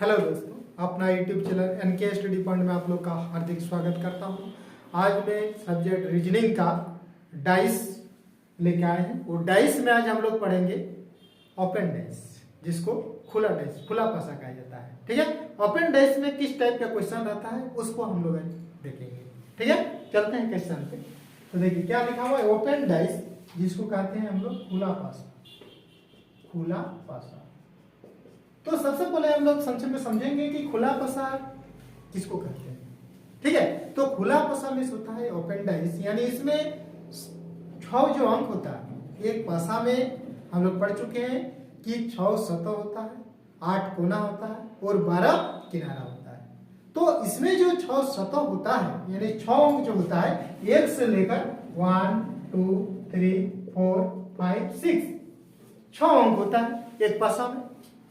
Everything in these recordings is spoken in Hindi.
हेलो दोस्तों, अपना YouTube channel NK study point में आप लोग का हार्दिक स्वागत करता हूं। आज मैं सब्जेक्ट रीजनिंग का डाइस लेके आए हैं। वो डाइस में आज हम लोग पढ़ेंगे ओपन डाइस, जिसको खुला डाइस, खुला पासा कहा जाता है। ठीक है, ओपन डाइस में किस टाइप का क्वेश्चन रहता है उसको हम लोग देखेंगे। ठीक है, चलते हैं क्वेश्चन पे। तो देखिए क्या लिखा हुआ है, ओपन डाइस जिसको कहते हैं हम लोग खुला पासा। खुला पासा तो सबसे पहले हम लोग संक्षेप में समझेंगे कि खुला पासा किसको कहते हैं। ठीक है, तो खुला पासा में होता है ओपन डाइस, यानी इसमें 6 जो अंक होता है। एक पासा में हम लोग पढ़ चुके हैं कि 6 सतह होता है, 8 कोना होता है और 12 किनारा होता है। तो इसमें जो 6 सतह होता है, यानी 6 अंक जो होता है, 1 से लेकर 1 2 3 4 5 6 6 अंक होता है एक पासा में।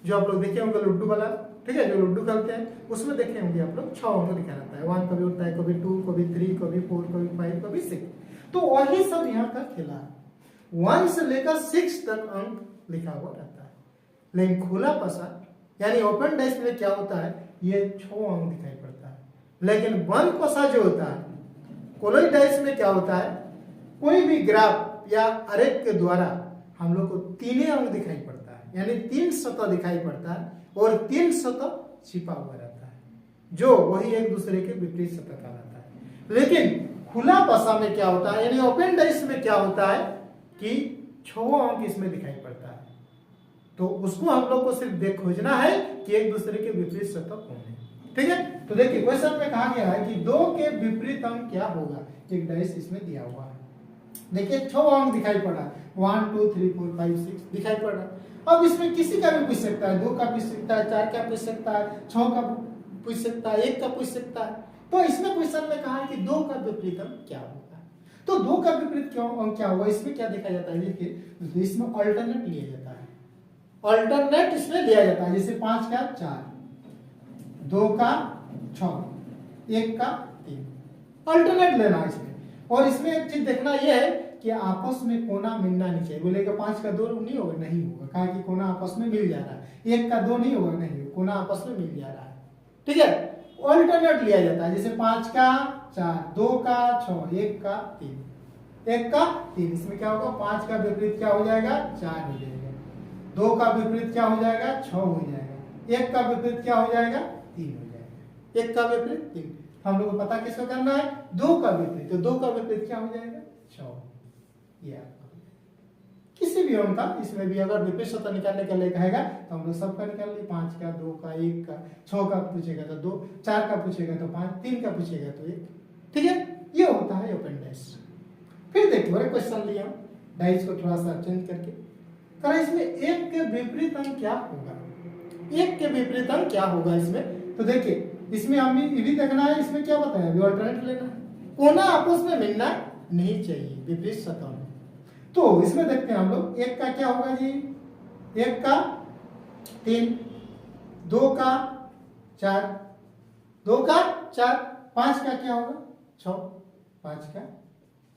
जो आप लोग देखे होंगे लुड्डू वाला, ठीक है, जो लुड्डू खेलते हैं उसमें देखे होंगे आप लोग 6 अंक लिखा रहता है। 1 कभी होता है, कभी 2, कभी 3, कभी 4, कभी 5, कभी 6। तो वही सब यहाँ का खेला है। 1 से लेकर 6 तक अंक लिखा हुआ रहता है। लेकिन खुला पासा यानी ओपन डाइस में क्या होता है, ये 6 अंक दिखाई पड़ता है। लेकिन बंद पासा जो होता है, क्लोज्ड डाइस में क्या होता है, कोई भी ग्राफ या आरेख के द्वारा हम लोग को 3 अंक दिखाई पड़ता है, यानी 3 सतह दिखाई पड़ता है और 3 सतह छिपा हुआ रहता है, जो वही एक दूसरे के विपरीत सतह कहलाता है। लेकिन खुला पासा में क्या होता है, यानी ओपन डाइस में क्या होता है कि 6 अंक इसमें दिखाई पड़ता है। तो उसको हम लोग को सिर्फ देख खोजना है कि एक दूसरे के विपरीत सतह कौन है। ठीक है, तो देखिए क्वेश्चन में कहा गया है कि 2 के विपरीत अंक क्या होगा। एक डाइस इसमें दिया हुआ है। देखिए 6 अंक दिखाई पड़ा, 1 2 3 4 5 6 दिखाई पड़ रहा है। अब इसमें किसी का भी पूछ सकता है, 2 का पूछ सकता है, 4 का पूछ सकता है, 6 का पूछ सकता है, 1 का पूछ सकता है। तो इसमें क्वेश्चन में कहा है कि 2 का विपरीत अंक क्या होगा। तो 2 का विपरीत अंक क्या होगा, इसमें क्या देखा जाता है, देखिए इसमें अल्टरनेट लिया जाता है। अल्टरनेट इसमें लिया जाता है, जैसे 5 का 4, 2 का 6, 1 का 3, अल्टरनेट लेना है इसमें। और इसमें एक चीज देखना यह है कि आपस में कोना मिलना नहीं चाहिए। बोलेगा 5 का 2 नहीं होगा, नहीं होगा, कहा कि कोना आपस में मिल जा रहा है। 1 का 2 नहीं होगा, नहीं होगा, कोना आपस में मिल जा रहा है। ठीक है, अल्टरनेट लिया जाता है, जैसे 5 का 4, 2 का 6, 1 का 3, 1 का 3। इसमें क्या होगा, 5 का विपरीत क्या हो जाएगा, 4 हो जाएगा। 2 का विपरीत क्या हो जाएगा, 6 हो जाएगा। 1 का विपरीत क्या हो जाएगा, 3 हो जाएगा। 1 का विपरीत 3। हम लोग को पता किसको करना है, 2 का विपरीत। तो 2 का विपरीत क्या हो जाएगा, 6। ये किसी भी अंक का इसमें भी अगर विपरीत सतह निकालने के लिए कहेगा तो हम लोग सबका निकाल लिए। 5 का, 2 का, 1 का, 6 का पूछेगा तो 2, 4 का पूछेगा तो 5, 3 का पूछेगा तो 1। ठीक है, ये होता है ओपन डाइस। फिर देखिए और क्वेश्चन लिया डाइस को थोड़ा सा चेंज करके करा। इसमें 1 के विपरीत अंक क्या होगा, 1 के विपरीत अंक क्या होगा इसमें। तो देखिए इसमें हमें ये भी देखना है, इसमें क्या बताया, अभी अल्टरनेट लेना है। कोना आपस में मिलना नहीं चाहिए विपरीत सतह में। तो इसमें देखते हैं हम लोग, 1 का क्या होगा जी, 1 का 3, 2 का 4, 2 का 4, 5 का क्या होगा, 6, 5 का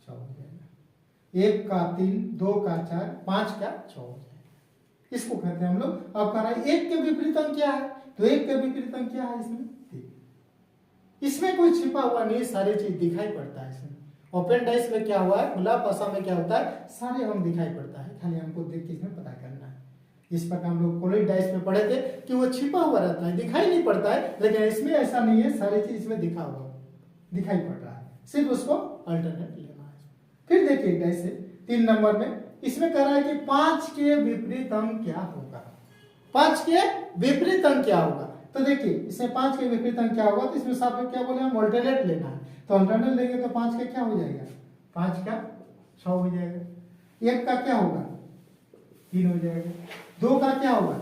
6 हो जाएगा। 1 का 3, 2 का 4, 5 का 6 हो जाएगा। इसको कहते हैं हम लोग। अब कह रहा है 1 के विपरीत अंक क्या है, तो 1 के विपरीत अंक क्या है इसमें, 3। इसमें कोई छिपा हुआ नहीं, सारी चीज दिखाई पड़ता है इसमें। ओपन डाइस में क्या हुआ है, खुला पासा में क्या होता है, सारे अंक दिखाई पड़ता है, खाली हमको देख के इसमें पता करना है। इस प्रकार हम लोग क्लोज्ड डाइस में पढ़े थे कि वो छिपा हुआ रहता है, दिखाई नहीं पड़ता है। लेकिन इसमें ऐसा नहीं है, सारी चीज इसमें दिखाई पड़ रहा है, सिर्फ उसको अल्टरनेट लेना है। फिर देखिए डाइस से 3 नंबर में इसमें कह रहा है कि 5 के विपरीत अंक क्या होगा। 5 के विपरीत अंक क्या होगा, तो देखिए इसमें 5 के विपरीत अंक क्या होगा, तो इसमें साफ में क्या बोले हम, अल्टरनेट लेना है। तो अल्टरनेट लेंगे तो 5 का क्या हो जाएगा, 5 का 6 हो जाएगा। 1 का क्या होगा, 3 हो जाएगा। 2 का क्या होगा,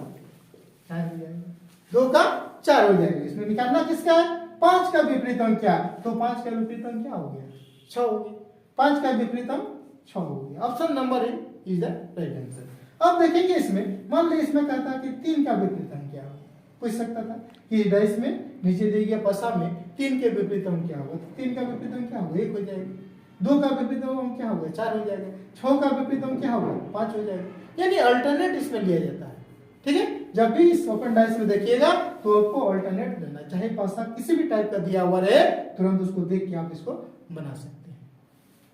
4 हो जाएगा। 2 का 4 हो जाएगा। इसमें निकालना किसका है, 5 का विपरीत अंक क्या, तो 5 का विपरीत अंक क्या हो गया, 6 हो गया। 5 का विपरीत अंक 6 हो गया। Option number A is the right answer. अब देखेंगे इसमें, मान लीजिए इसमें कहता है कि 3 का विपरीत अंक क्या होगा। पूछ सकता था कि डाइस में नीचे दिए गया पासा में 3 के विपरीत अंक क्या होगा, तो 3 का विपरीत अंक क्या होगा, 1 हो जाएगा। 2 का विपरीत अंक क्या होगा, 4 हो जाएगा। 6 का विपरीत अंक क्या होगा, 5 हो जाएगा। यानी अल्टरनेट इसमें लिया जाता है। ठीक है, जब भी इस ओपन डाइस में देखिएगा तो आपको अल्टरनेट लेना, चाहे पासा किसी भी टाइप का दिया हुआ रहे तुरंत उसको देख के आप इसको बना सकते हैं।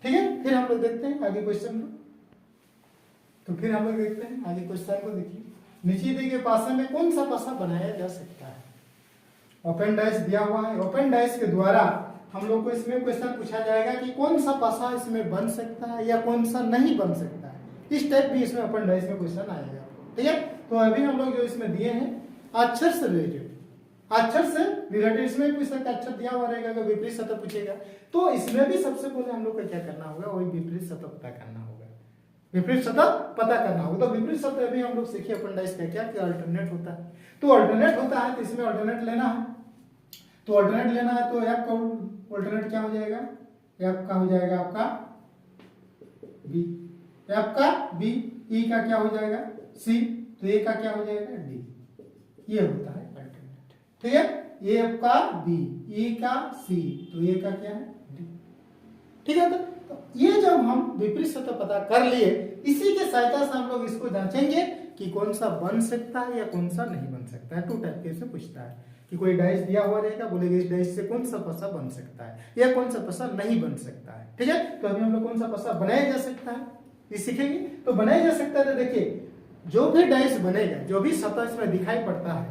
ठीक है, फिर हम लोग देखते हैं आगे क्वेश्चन को। तो फिर हम लोग देखते हैं आगे क्वेश्चन को। देखिए नीचे दिए गए पासे में कौन सा पासा बनाया जा सकता है। ओपन डाइस दिया हुआ है, ओपन डाइस के द्वारा हम लोग को इसमें क्वेश्चन पूछा जाएगा कि कौन सा पासा इसमें बन सकता है या कौन सा नहीं बन सकता है। इस टाइप भी इसमें ओपन डाइस में क्वेश्चन आएगा। ठीक है, तो अभी हम लोग जो इसमें दिए हैं अक्षर से रिलेटेड, अक्षर से रिलेटेड इसमें कोई सा अक्षर दिया हुआ रहेगा, अगर विपरीत सतह पूछेगा तो इसमें भी सबसे पहले हम लोग को क्या करना होगा, वही विपरीत सतह पता करना होगा। विपरीत सतह पता करना होगा। तो विपरीत सतह भी हम लोग सीखे ओपन डाइस का क्या कि अल्टरनेट होता है। तो अल्टरनेट होता है तो इसमें अल्टरनेट लेना है। तो अल्टरनेट लेना है तो एफ का अल्टरनेट क्या हो जाएगा, एफ का हो जाएगा आपका बी, एफ का बी, ई का क्या हो जाएगा सी, तो ए का क्या हो जाएगा डी। ये होता है अल्टरनेट। ठीक है, एफ का बी, ई का सी, तो ए का क्या है डी। ठीक है, तो ये जब हम विपरीत सतह पता कर लिए, इसी के सहायता से हम लोग इसको जांचेंगे कि कौन सा बन सकता है या कौन सा नहीं बन सकता है। टू टाइप के इसमें पूछता है कि कोई डाइस दिया हुआ रहेगा, बोलेगा इस डाइस से कौन सा पासा बन सकता है या कौन सा पासा नहीं बन सकता है। ठीक है, तो अभी हम लोग कौन सा पासा बनाया जा सकता है ये सीखेंगे। तो बनाया जा सकता है तो देखिए जो भी डाइस बनेगा, जो भी सतह इसमें दिखाई पड़ता है,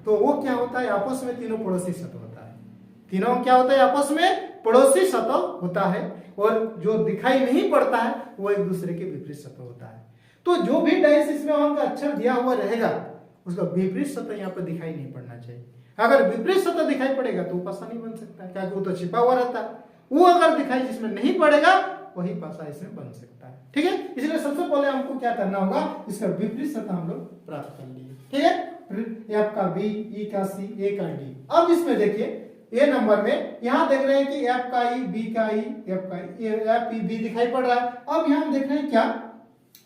तो वो क्या होता है, आपस में तीनों पड़ोसी सतह होता है। तीनों क्या होता है, आपस में पड़ोसी सतह होता है, और जो दिखाई नहीं पड़ता है वो एक दूसरे के विपरीत सतह होता है। तो जो भी डाइस इसमें हमका अक्षर दिया हुआ रहेगा उसका विपरीत सतह यहाँ पर दिखाई नहीं पड़ना चाहिए। अगर विपरीत सतह दिखाई पड़ेगा तो वो पासा नहीं बन सकता है, क्योंकि वो तो छिपा हुआ रहता है। वो अगर दिखाई जिसमें नहीं पड़ेगा वही पासा इसमें बन सकता है। ठीक है, इसलिए सबसे पहले हमको क्या करना होगा, इसका विपरीत सतह हम लोग प्राप्त कर लिए। ठीक है, एफ का बी, ई का सी, ए का डी। अब इसमें देखिए ए नंबर में यहां देख रहे हैं कि एफ का ई, बी का ई, एफ का ई, एफ ई, बी दिखाई पड़ रहा है। अब यहां देख रहे हैं क्या,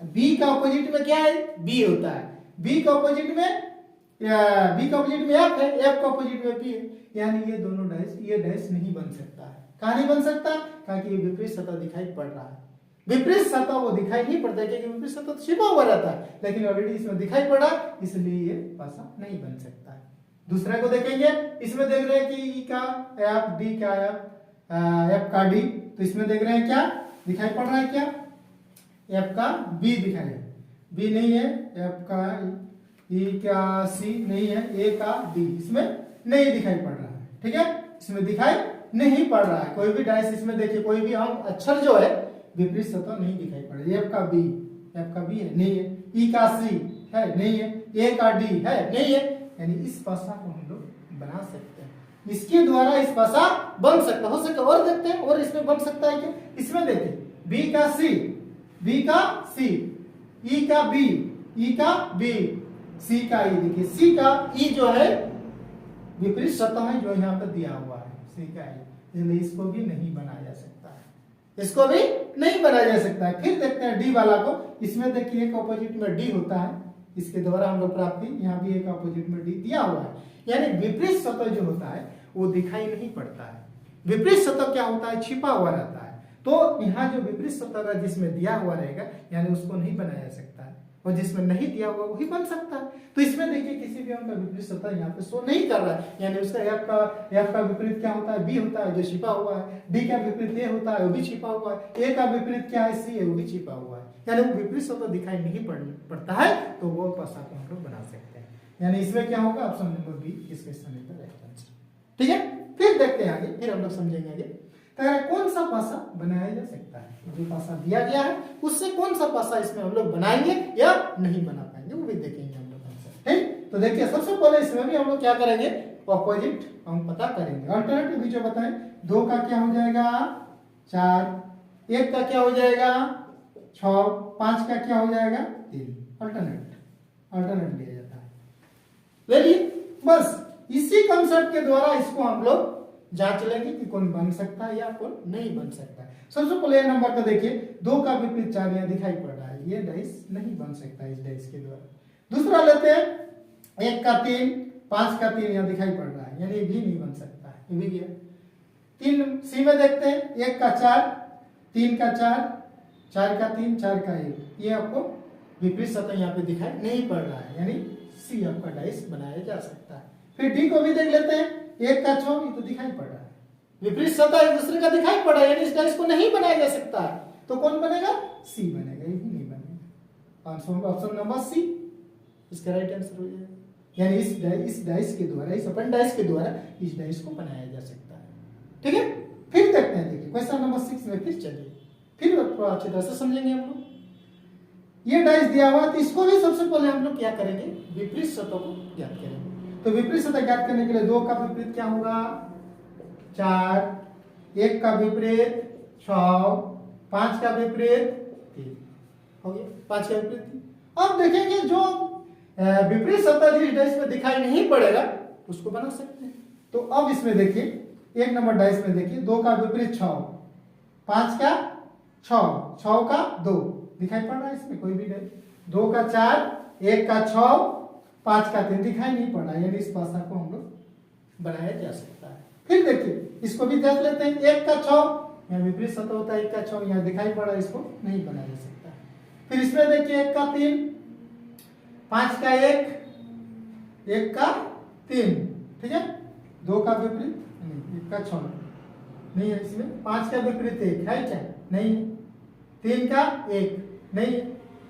बी का ऑपोजिट में क्या है, बी होता है। बी का ऑपोजिट में बी का ऑपोजिट में एफ है, एफ का ऑपोजिट में बी है। यानी ये दोनों डाइस, ये डाइस नहीं बन सकता है। कहां नहीं बन सकता, क्योंकि ये विपरीत सतह दिखाई पड़ रहा है। विपरीत सतह वो दिखाई नहीं पड़ता है क्योंकि विपरीत सतह छिपा हुआ रहता है, लेकिन ऑलरेडी इसमें दिखाई पड़ा, इसलिए ये पासा नहीं बन सकता है। दूसरे को देखेंगे, इसमें देख रहे हैं कि ई का एफ, डी का एफ का डी, तो इसमें देख रहे हैं क्या दिखाई पड़ रहा है, क्या एफ का बी दिखाई है, बी नहीं है, एफ का ई का सी नहीं है, ए का डी इसमें नहीं दिखाई पड़ रहा है। ठीक है, इसमें दिखाई नहीं पड़ रहा है। कोई भी डाइस इसमें देखिए, कोई भी अंक अक्षर जो है विपरीत सतह नहीं दिखाई पड़ रहा है। एफ का बी, एफ का बी है नहीं है, ई का सी है नहीं है, ए का डी है नहीं है, यानी इस पासा को हम लोग बना सकते हैं। इसके द्वारा इस पासा बन सकता हो सकता, और देखते हैं और इसमें बन सकता है क्या, इसमें देखिए बी का सी, बी का सी, ई का बी, ई का बी, सी का ई। देखिए सी का ई जो है विपरीत सतह है जो यहाँ पर दिया हुआ है, सी का ई, इसलिए इसको भी नहीं बनाया जा सकता है, इसको भी नहीं बनाया जा सकता है। फिर देखते हैं डी वाला को, इसमें देखिए एक ऑपोजिट में डी होता है, इसके द्वारा हम लोग प्राप्ति, यहाँ भी एक अपोजिट में डी दिया हुआ है। यानी विपरीत सतह जो होता है वो दिखाई नहीं पड़ता है। विपरीत सतह क्या होता है, छिपा हुआ रहता है। तो यहाँ जो विपरीत सतह जिसमें दिया हुआ रहेगा यानी उसको नहीं बनाया जा सकता है, और जिसमें नहीं दिया हुआ वही बन सकता है। तो इसमें देखिए किसी भी अंक का विपरीत सतह यहाँ पे शो नहीं कर रहा है, यानी उसका एफ का विपरीत क्या होता है, बी होता है जो छिपा हुआ है, डी का विपरीत ए होता है वो भी छिपा हुआ है, ए का विपरीत क्या है, सी है वो भी छिपा हुआ है। यानी वो विपरीत सतह दिखाई नहीं पड़ता है, तो वो पासा को हम लोग बना सकते हैं। यानी इसमें क्या होगा, ऑप्शन नंबर बी इस क्वेश्चन का राइट आंसर। ठीक है, फिर देखते हैं आगे, फिर हम लोग समझेंगे आगे कौन सा पासा बनाया जा सकता है। जो पासा दिया गया है उससे कौन सा पासा इसमें हम लोग बनाएंगे या नहीं बना पाएंगे, वो भी देखेंगे हम लोग आंसर। ठीक, तो देखिए सबसे पहले इसमें भी हम लोग क्या करेंगे, ऑपोजिट हम पता करेंगे। अल्टरनेटिव भी जो बताएं, 2 का क्या हो जाएगा 4, 1 का क्या हो जाएगा 6, 5 का क्या हो जाएगा 3। अल्टरनेट लिया जाता है, ले लिए। बस इसी कंसेप्ट के द्वारा इसको हम लोग जांच लेंगे कि कौन बन सकता है या कौन नहीं बन सकता है। सबसे पहले नंबर का देखिए, 2 का विपरीत 4 यहाँ दिखाई पड़ रहा है, ये डाइस नहीं बन सकता इस डाइस के द्वारा। दूसरा लेते हैं, 1 का 3, 5 का 3 यहाँ दिखाई पड़ रहा है, यानी ये भी नहीं बन सकता है, ये भी गया। 3 सी में देखते हैं, 1 का 4, 3 का 4, 4 का 3, 4 का 1, ये आपको विपरीत सतह यहाँ पे दिखाई नहीं पड़ रहा है, यानी सी आपका डाइस बनाया जा सकता है। फिर डी को भी देख लेते हैं, 1 का 6 ये तो दिखाई पड़ रहा है, विपरीत सतह एक दूसरे का दिखाई पड़ रहा है, यानी इस डाइस को नहीं बनाया जा सकता है, तो कौन बनेगा? सी बनेगा, ये भी नहीं बनेगा। आंसर ऑप्शन नंबर सी इसका राइट आंसर हो जाएगा, यानी इस डाइस के द्वारा, इस ओपन डाइस के द्वारा इस डाइस को बनाया जा सकता है। ठीक है, फिर देखते हैं, देखिए क्वेश्चन नंबर 6 में फिर चलिए, फिर थोड़ा अच्छी तरह से समझेंगे हम लोग। ये डाइस दिया हुआ तो इसको भी सबसे पहले हम लोग क्या करेंगे? विपरीत सतह को ज्ञात करेंगे। तो विपरीत सतह ज्ञात करने के लिए 2 का विपरीत क्या होगा? 4, 1 का विपरीत 6, 5 का विपरीत 3 हो गया, 5 का विपरीत 3। अब देखेंगे जो विपरीत सतह जिस डाइस में दिखाई नहीं पड़ेगा उसको बना सकते हैं। तो अब इसमें देखिए 1 नंबर डाइस में देखिए 2 का विपरीत 6, 5 का 6, 6 का 2 दिखाई पड़ रहा है इसमें कोई भी नहीं, 2 का 4, 1 का 6, 5 का 3 दिखाई नहीं पड़ रहा है, यानी इस भाषा को हम लोग बनाया जा सकता है। फिर देखिए इसको भी देख लेते हैं, 1 का 6 यहाँ विपरीत सतह होता है, 1 का 6 यहाँ दिखाई पड़ रहा है, इसको नहीं बनाया जा सकता। फिर इसमें देखिए 1 का 3, 5 का 1, 1 का 3, ठीक है, 2 का विपरीत नहीं, 1 का 6 नहीं है इसमें, 5 का विपरीत 1 है क्या? नहीं है, 3 का 1 नहीं है,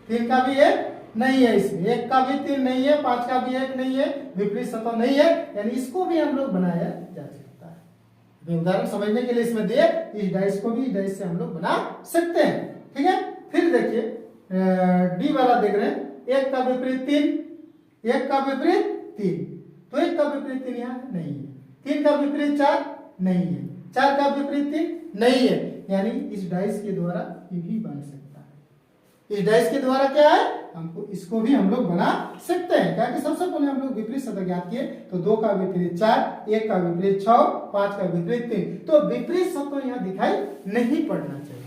3 का भी 1 नहीं है इसमें, 1 का भी 3 नहीं है, 5 का भी 1 नहीं है, विपरीत सतह नहीं है, यानी इसको भी हम लोग बनाया जा सकता है। उदाहरण समझने के लिए इसमें दिए, इस डाइस को भी इस डाइस से हम लोग बना सकते हैं। ठीक है, फिर देखिए डी वाला देख रहे हैं, 1 का विपरीत 3, 1 का विपरीत 3, तो 1 का विपरीत 3 यहाँ नहीं है, 3 का विपरीत 4 नहीं है, 4 का विपरीत 3 नहीं है, यानी इस डाइस के द्वारा ये भी बन सकता है। इस डाइस के द्वारा क्या है? हमको इसको भी हम लोग बना सकते हैं, क्या कि सबसे पहले हम लोग विपरीत सतह ज्ञात किए, तो 2 का विपरीत 4, 1 का विपरीत 6, 5 का विपरीत 3, तो विपरीत सतह यहाँ दिखाई नहीं पड़ना चाहिए।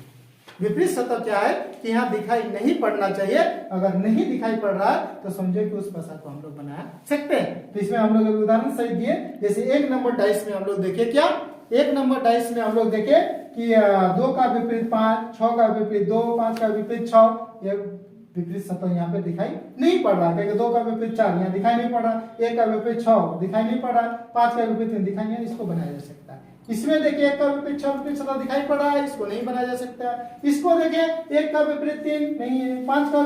विपरीत सतह क्या है कि यहाँ दिखाई नहीं पड़ना चाहिए, अगर नहीं दिखाई पड़ रहा है तो समझे कि उस भाषा को हम लोग बना सकते हैं। तो इसमें हम लोग उदाहरण सही दिए, जैसे 1 नंबर डाइस में हम लोग देखे क्या, 1 नंबर डाइस में हम लोग देखे कि 2 का विपरीत 5, 6 का विपरीत 2, 5 का विपरीत 6, ये विपरीत सतह यहाँ पे दिखाई नहीं पड़ रहा है, 2 का विपरीत 4 यहाँ दिखाई नहीं पड़ रहा, 1 का विपरीत 6 दिखाई नहीं पड़ रहा, 5 का विपरीत 3 दिखाई नहीं, इसको बनाया जा सकता है। इसमें देखिए 1 का विपरीत 6 विपरीत सतह दिखाई पड़ रहा है, इसको नहीं बनाया जा सकता है। इसको देखिए 1 का विपरीत 3 नहीं है, 5 का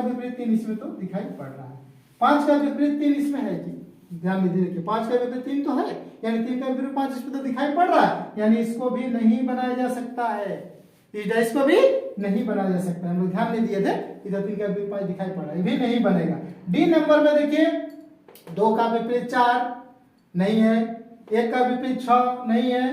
विपरीत 3 इसमें तो दिखाई पड़ रहा है, 5 का विपरीत 3 इसमें है जी, ध्यान दीजिए, देखिए 5 का विपरीत 3 तो है, यानी 3 का विपरीत 5 इसमें तो दिखाई पड़ रहा है, यानी इसको भी नहीं बनाया जा सकता है, इस डाइस को भी नहीं बनाया जा सकता। हम लोग ध्यान नहीं दिए थे, इधर 3 का विपरीत 5 दिखाई पड़ रहा है, ये भी नहीं बनेगा। डी नंबर में देखिए 2 का विपरीत 4 नहीं है, 1 का विपरीत 6 नहीं है,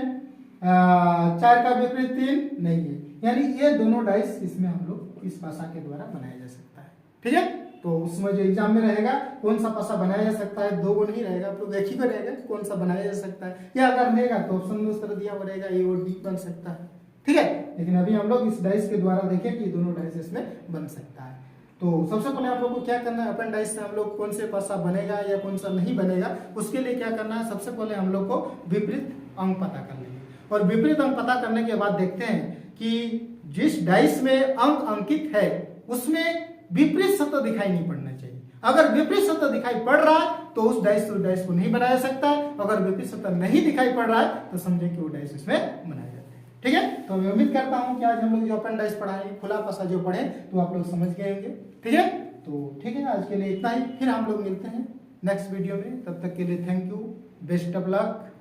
4 का विपरीत 3 नहीं है, यानी ये दोनों डाइस इसमें हम लोग इस भाषा के द्वारा बनाया जा सकता है। ठीक है, तो उसमें जो एग्जाम में रहेगा कौन सा भाषा बनाया जा सकता है, 2 नहीं रहेगा, आप लोग एक ही को रहेगा कौन सा बनाया जा सकता है, या अगर रहेगा तो ऑप्शन में उस तरह दिया हुआ रहेगा ए और डी बन सकता है। ठीक है, लेकिन अभी हम लोग इस डाइस के द्वारा देखें कि दोनों डाइस इसमें बन सकता है। तो सबसे पहले हम लोग को क्या करना है, अपन डाइस से हम लोग कौन से भाषा बनेगा या कौन सा नहीं बनेगा, उसके लिए क्या करना है, सबसे पहले हम लोग को विपरीत अंक पता कर लेंगे, और विपरीत अंक पता करने के बाद देखते हैं कि जिस डाइस में अंक अंकित है उसमें विपरीत सतह दिखाई नहीं पड़ना चाहिए। अगर विपरीत सतह दिखाई पड़ रहा है तो उस डाइस को नहीं बनाया सकता है, अगर विपरीत सतह नहीं दिखाई पड़ रहा है तो समझे कि वो डाइस इसमें बनाया जाता है। ठीक है, तो मैं उम्मीद करता हूं कि आज हम लोग जो ओपन डाइस पढ़ाएंगे, खुला पासा जो पढ़े, तो आप लोग समझ गए होंगे। ठीक है, तो ठीक है, आज के लिए इतना ही, फिर हम लोग मिलते हैं नेक्स्ट वीडियो में, तब तक के लिए thank you, best of luck.